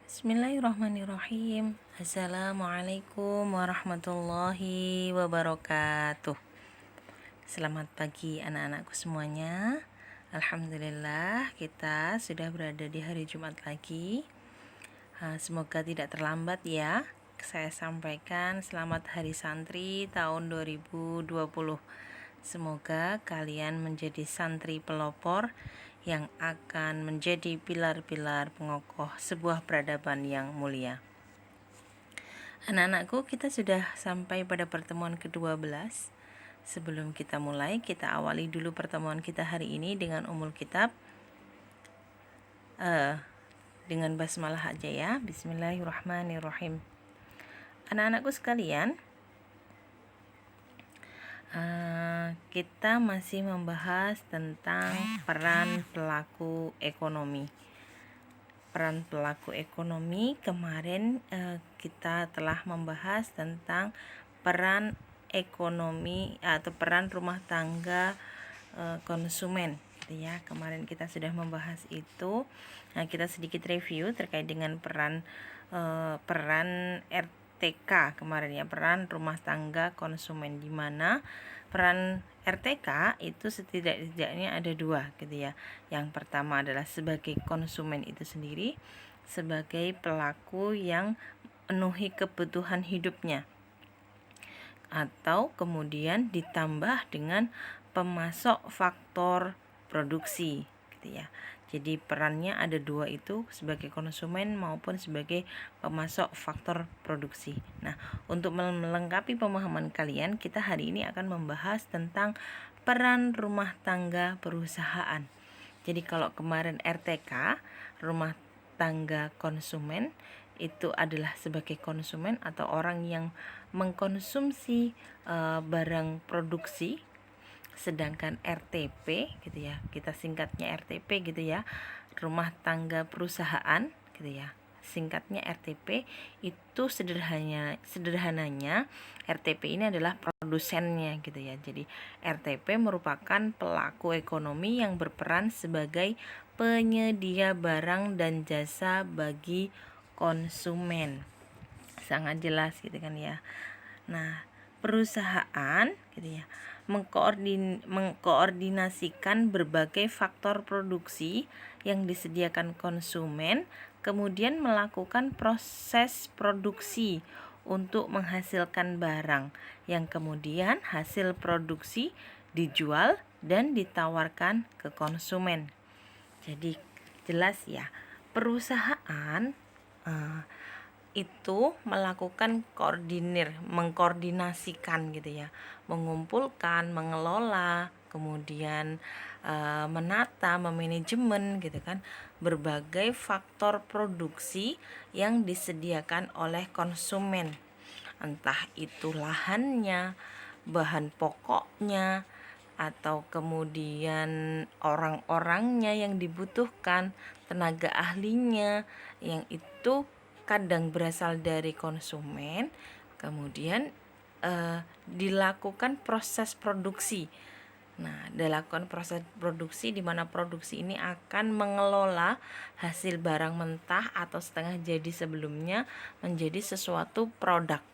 Bismillahirrahmanirrahim. Assalamualaikum warahmatullahi wabarakatuh. Selamat pagi anak-anakku semuanya. Alhamdulillah kita sudah berada di hari Jumat lagi. Semoga tidak terlambat ya. Saya sampaikan selamat Hari Santri tahun 2020. Semoga kalian menjadi santri pelopor yang akan menjadi pilar-pilar pengokoh sebuah peradaban yang mulia. Anak-anakku, kita sudah sampai pada pertemuan ke-12. Sebelum kita mulai, kita awali dulu pertemuan kita hari ini dengan umul kitab. Dengan basmalah aja ya. Bismillahirrahmanirrahim. Anak-anakku sekalian, kita masih membahas tentang peran pelaku ekonomi. Peran pelaku ekonomi kemarin kita telah membahas tentang peran ekonomi atau peran rumah tangga konsumen, gitu ya. Kemarin kita sudah membahas itu. Nah, kita sedikit review terkait dengan peran RTK kemarin ya, peran rumah tangga konsumen, di mana peran RTK itu setidaknya ada dua, gitu ya. Yang pertama adalah sebagai konsumen itu sendiri, sebagai pelaku yang memenuhi kebutuhan hidupnya, atau kemudian ditambah dengan pemasok faktor produksi, gitu ya. Jadi perannya ada dua itu, sebagai konsumen maupun sebagai pemasok faktor produksi. Nah, untuk melengkapi pemahaman kalian, kita hari ini akan membahas tentang peran rumah tangga perusahaan. Jadi kalau kemarin RTK, rumah tangga konsumen, itu adalah sebagai konsumen atau orang yang mengkonsumsi barang produksi. Sedangkan RTP, gitu ya, kita singkatnya RTP, gitu ya, rumah tangga perusahaan, gitu ya, singkatnya RTP. Itu sederhananya RTP ini adalah produsennya, gitu ya. Jadi RTP merupakan pelaku ekonomi yang berperan sebagai penyedia barang dan jasa bagi konsumen. Sangat jelas, gitu kan ya. Nah, perusahaan, gitu ya, mengkoordinasikan berbagai faktor produksi yang disediakan konsumen, kemudian melakukan proses produksi untuk menghasilkan barang yang kemudian hasil produksi dijual dan ditawarkan ke konsumen. Jadi jelas ya, perusahaan itu melakukan mengkoordinasikan, gitu ya, mengumpulkan, mengelola, kemudian menata, memanajemen, gitu kan, berbagai faktor produksi yang disediakan oleh konsumen, entah itu lahannya, bahan pokoknya, atau kemudian orang-orangnya yang dibutuhkan, tenaga ahlinya, yang itu kadang berasal dari konsumen, kemudian dilakukan proses produksi. Nah, dilakukan proses produksi di mana produksi ini akan mengelola hasil barang mentah atau setengah jadi sebelumnya menjadi sesuatu produk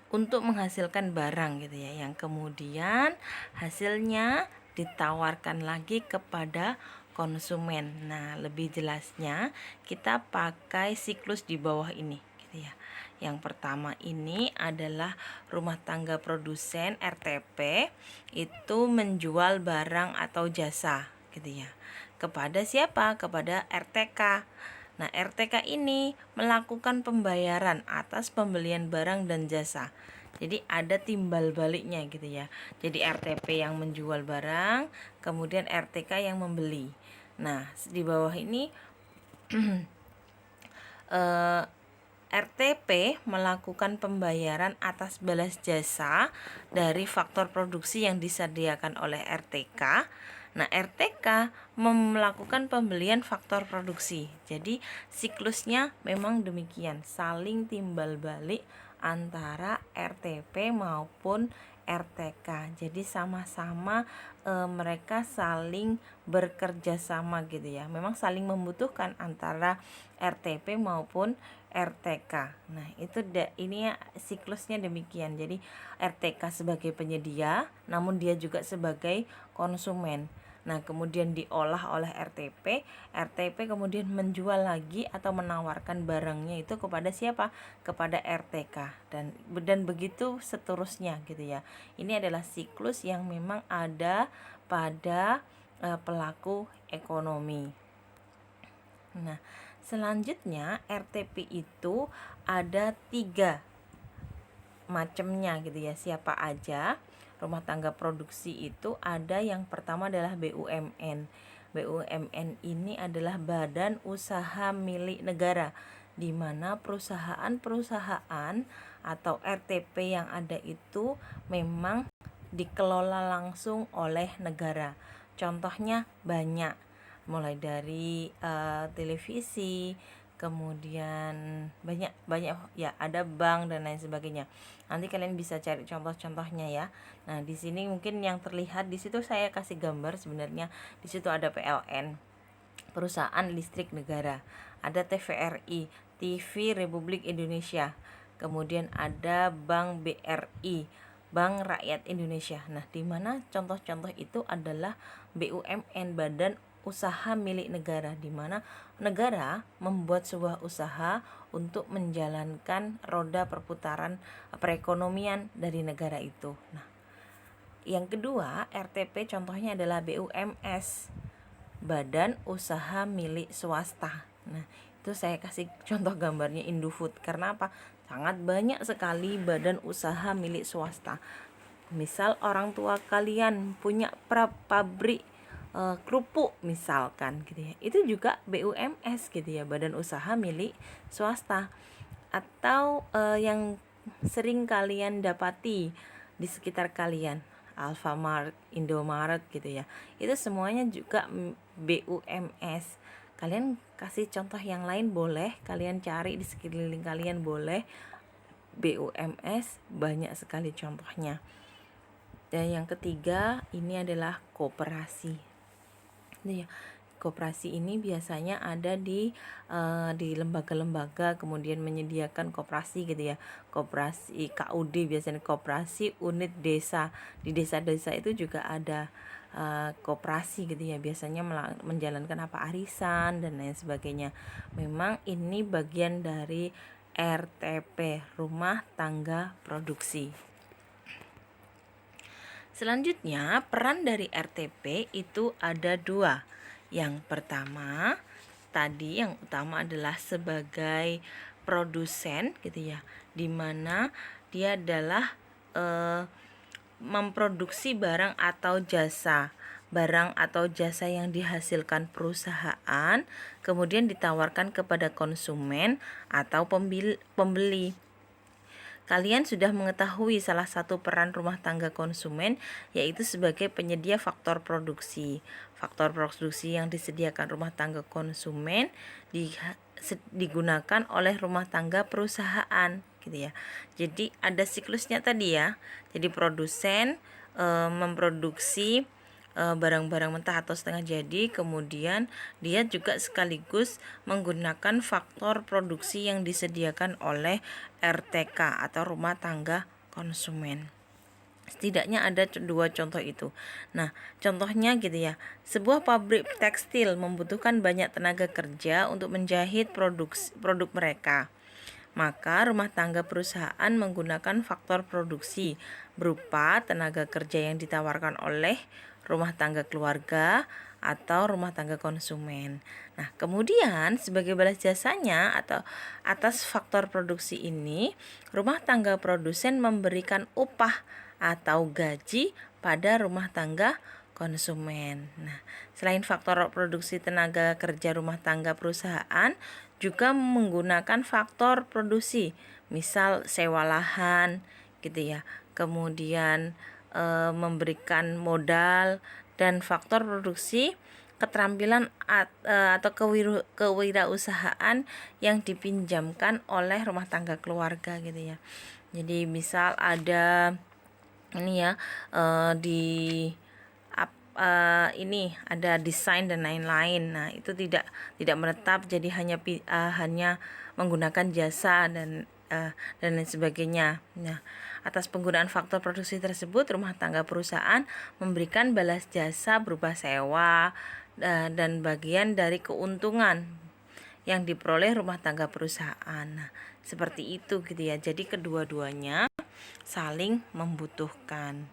untuk menghasilkan barang, gitu ya, yang kemudian hasilnya ditawarkan lagi kepada konsumen. Nah, lebih jelasnya kita pakai siklus di bawah ini, gitu ya. Yang pertama ini adalah rumah tangga produsen RTP itu menjual barang atau jasa, gitu ya. Kepada siapa? Kepada RTK. Nah, RTK ini melakukan pembayaran atas pembelian barang dan jasa. Jadi ada timbal baliknya, gitu ya. Jadi RTP yang menjual barang, kemudian RTK yang membeli. Nah, di bawah ini RTP melakukan pembayaran atas balas jasa dari faktor produksi yang disediakan oleh RTK. Nah, RTK melakukan pembelian faktor produksi. Jadi siklusnya memang demikian, saling timbal balik antara RTP maupun RTK. Jadi sama-sama mereka saling bekerja sama gitu ya. Memang saling membutuhkan antara RTP maupun RTK. Nah, ini ya siklusnya demikian. Jadi RTK sebagai penyedia, namun dia juga sebagai konsumen. Nah, kemudian diolah oleh RTP, RTP kemudian menjual lagi atau menawarkan barangnya itu kepada siapa? Kepada RTK, dan begitu seterusnya gitu ya. Ini adalah siklus yang memang ada pada pelaku ekonomi. Nah, selanjutnya RTP itu ada 3 macamnya gitu ya. Siapa aja rumah tangga produksi itu? Ada yang pertama adalah BUMN. BUMN ini adalah badan usaha milik negara, di mana perusahaan-perusahaan atau RTP yang ada itu memang dikelola langsung oleh negara. Contohnya banyak, mulai dari televisi, kemudian banyak ya, ada bank dan lain sebagainya. Nanti kalian bisa cari contoh-contohnya ya. Nah, di sini mungkin yang terlihat di situ saya kasih gambar, sebenarnya di situ ada PLN, perusahaan listrik negara, ada TVRI, TV Republik Indonesia, kemudian ada Bank BRI, Bank Rakyat Indonesia. Nah, di mana contoh-contoh itu adalah BUMN, badan usaha milik negara, di mana negara membuat sebuah usaha untuk menjalankan roda perputaran perekonomian dari negara itu. Nah, yang kedua, RTP contohnya adalah BUMS, badan usaha milik swasta. Nah, itu saya kasih contoh gambarnya Indofood. Karena apa? Sangat banyak sekali badan usaha milik swasta. Misal orang tua kalian punya pabrik kerupuk misalkan gitu ya, itu juga BUMS gitu ya, badan usaha milik swasta. Atau yang sering kalian dapati di sekitar kalian, Alfamart, Indomaret gitu ya, itu semuanya juga BUMS. Kalian kasih contoh yang lain boleh, kalian cari di sekeliling kalian boleh. BUMS banyak sekali contohnya. Dan yang ketiga ini adalah koperasi. Ya, koperasi ini biasanya ada di lembaga-lembaga, kemudian menyediakan koperasi gitu ya. Koperasi KUD, biasanya koperasi unit desa. Di desa-desa itu juga ada koperasi gitu ya, biasanya menjalankan arisan dan lain sebagainya. Memang ini bagian dari RTP, rumah tangga produksi. Selanjutnya, peran dari RTP itu ada 2. Yang pertama, tadi yang utama adalah sebagai produsen gitu ya, dimana dia adalah memproduksi barang atau jasa yang dihasilkan perusahaan kemudian ditawarkan kepada konsumen atau pembeli. Kalian sudah mengetahui salah satu peran rumah tangga konsumen, yaitu sebagai penyedia faktor produksi. Faktor produksi yang disediakan rumah tangga konsumen digunakan oleh rumah tangga perusahaan gitu ya. Jadi ada siklusnya tadi ya. Jadi produsen memproduksi barang-barang mentah atau setengah jadi, kemudian dia juga sekaligus menggunakan faktor produksi yang disediakan oleh RTK atau rumah tangga konsumen. Setidaknya ada 2 contoh itu. Nah, contohnya gitu ya, sebuah pabrik tekstil membutuhkan banyak tenaga kerja untuk menjahit produk mereka. Maka rumah tangga perusahaan menggunakan faktor produksi berupa tenaga kerja yang ditawarkan oleh rumah tangga keluarga atau rumah tangga konsumen. Nah, kemudian sebagai balas jasanya atau atas faktor produksi ini, rumah tangga produsen memberikan upah atau gaji pada rumah tangga konsumen. Nah, selain faktor produksi tenaga kerja rumah tangga perusahaan juga menggunakan faktor produksi, misal sewa lahan gitu ya. Kemudian memberikan modal, dan faktor produksi keterampilan atau kewirausahaan yang dipinjamkan oleh rumah tangga keluarga gitu ya. Jadi misal ada ini ya, di ini ada desain dan lain-lain. Nah, itu tidak menetap, jadi hanya menggunakan jasa dan lain sebagainya. Nah, atas penggunaan faktor produksi tersebut, rumah tangga perusahaan memberikan balas jasa berupa sewa dan bagian dari keuntungan yang diperoleh rumah tangga perusahaan. Nah, seperti itu gitu ya. Jadi kedua-duanya saling membutuhkan.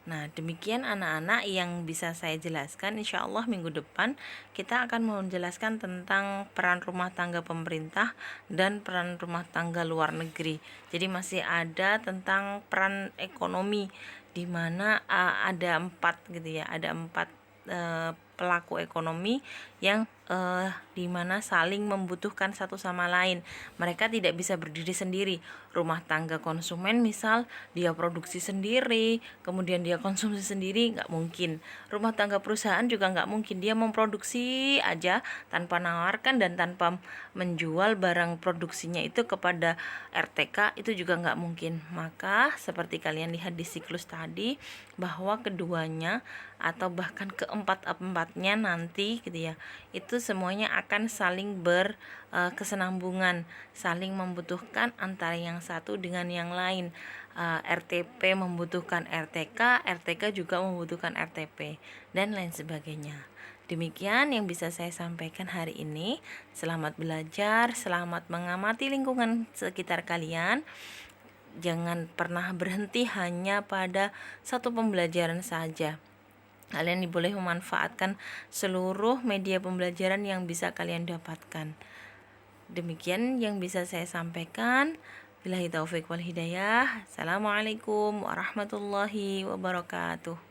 Nah, demikian anak-anak yang bisa saya jelaskan. Insya Allah minggu depan kita akan menjelaskan tentang peran rumah tangga pemerintah dan peran rumah tangga luar negeri. Jadi masih ada tentang peran ekonomi, di mana ada 4 gitu ya, ada 4 pelaku ekonomi yang di mana saling membutuhkan satu sama lain. Mereka tidak bisa berdiri sendiri. Rumah tangga konsumen misal dia produksi sendiri, kemudian dia konsumsi sendiri, nggak mungkin. Rumah tangga perusahaan juga nggak mungkin, dia memproduksi aja tanpa nawarkan dan tanpa menjual barang produksinya itu kepada RTK, itu juga nggak mungkin. Maka seperti kalian lihat di siklus tadi, bahwa keduanya atau bahkan keempat-empatnya nanti gitu ya, itu semuanya akan saling berkesinambungan, saling membutuhkan antara yang satu dengan yang lain. RTP membutuhkan RTK, RTK juga membutuhkan RTP, dan lain sebagainya. Demikian yang bisa saya sampaikan hari ini. Selamat belajar, selamat mengamati lingkungan sekitar kalian. Jangan pernah berhenti hanya pada satu pembelajaran saja. Kalian boleh memanfaatkan seluruh media pembelajaran yang bisa kalian dapatkan. Demikian yang bisa saya sampaikan. Billahi taufik wal hidayah. Assalamualaikum warahmatullahi wabarakatuh.